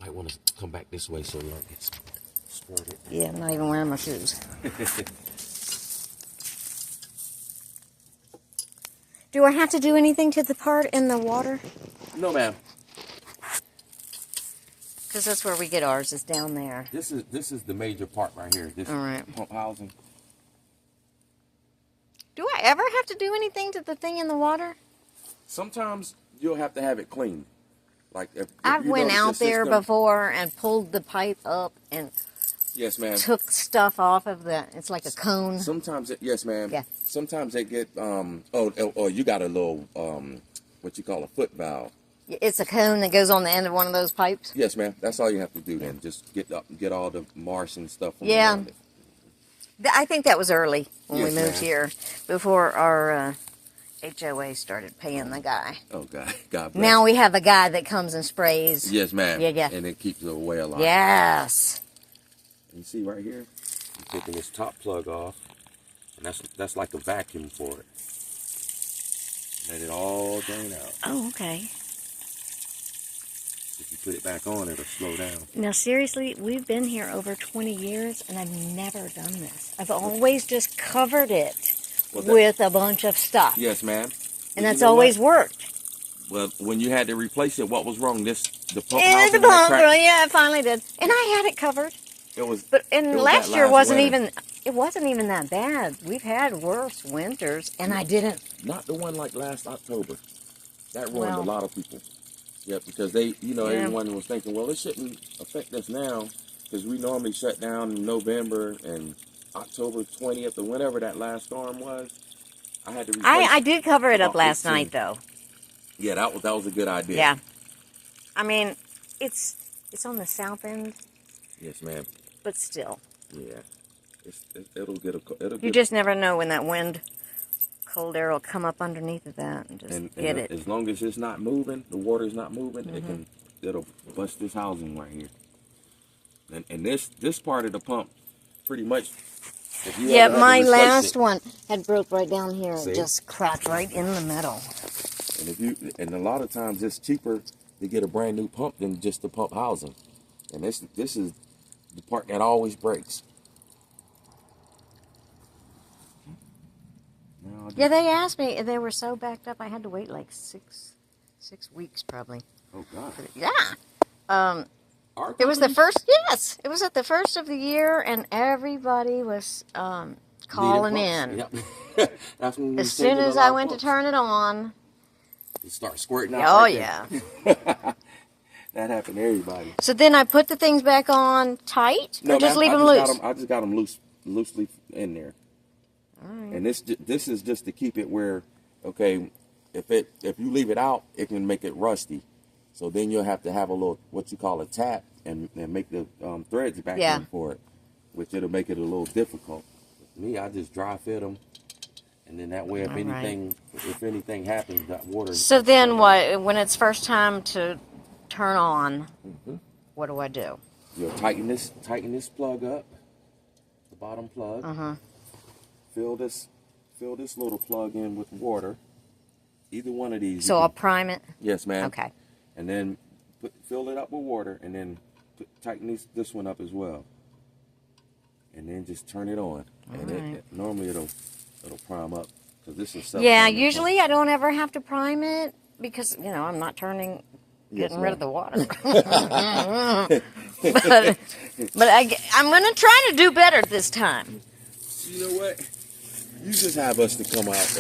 Might want to come back this way so we don't get squirted. Yeah, I'm not even wearing my shoes. Do I have to do anything to the part in the water? No, ma'am. Because that's where we get ours, is down there. This is the major part right here. This all right. pump housing. Do I ever have to do anything to the thing in the water? Sometimes you'll have to have it cleaned. Like if I've you went notice out the there system- before and pulled the pipe up and Yes, ma'am. took stuff off of the. It's like a cone. Sometimes, yes, ma'am. Yeah. Sometimes they get oh, you got a little what you call a foot valve. It's a cone that goes on the end of one of those pipes. Yes, ma'am. That's all you have to do then. Just get all the marsh and stuff. From Yeah. around it. I think that was early when Yes, we moved ma'am. here, before our HOA started paying the guy. Oh God, God bless. Now we have a guy that comes and sprays. Yes, ma'am. Yeah. And it keeps it away a lot. Yes. You see right here, I'm taking this top plug off, and that's like a vacuum for it. Let it all drain out. Oh, okay. If you put it back on, it'll slow down. Now, seriously, we've been here over 20 years, and I've never done this. I've always just covered it with a bunch of stuff. Yes, ma'am. And that's always worked. Well, when you had to replace it, what was wrong? The pump And housing the had pump, cracked? yeah, it finally did. And I had it covered. It was. But it was last that year wasn't winter. it wasn't even that bad. We've had worse winters, and I didn't. Not the one like last October. That ruined Well, a lot of people. Yeah, because they, Yeah. everyone was thinking, well, it shouldn't affect us now, because we normally shut down in November and October 20th or whenever that last storm was. I had to replace I did cover it up about last 18. night, though. Yeah, that was a good idea. Yeah. I mean, it's on the south end, Yes, ma'am. but still. Yeah. It'll get a. It'll You get, just never know when that wind, cold air will come up underneath of that and just and get it. As long as it's not moving, the water's not moving, it'll bust this housing right here. And this part of the pump, pretty much. If you Yeah, ever had to my replace last it, one had broke right down here See? and just cracked right in the middle. and a lot of times it's cheaper to get a brand new pump than just the pump housing. And this is the part that always breaks. Yeah, they asked me. They were so backed up, I had to wait like six weeks probably. Oh God. Yeah. Our It was the company? first. Yes, it was at the first of the year, and everybody was calling in. Yep. That's when we As soon changing as a lot I of went to pumps. turn it on. It start squirting out. Oh right yeah. there. That happened to everybody. So then I put the things back on tight, or just ma'am, leave them I loose. just got them loosely in there. All right. And this is just to keep it where, okay, if you leave it out, it can make it rusty. So then you'll have to have a little what you call a tap and make the threads back in for it, which it'll make it a little difficult. With me, I just dry fit them, and then that way, if anything happens, that water. So then, when it's first time to turn on, what do I do? You'll tighten this plug up, the bottom plug. Fill this little plug in with water. Either one of these. So I'll prime it. Yes, ma'am. Okay. And then fill it up with water, and then tighten this one up as well. And then just turn it on, and normally it'll prime up because this is self. Yeah, usually I don't ever have to prime it because I'm not getting rid of the water. but I'm going to try to do better this time. You know what? You just have us to come out.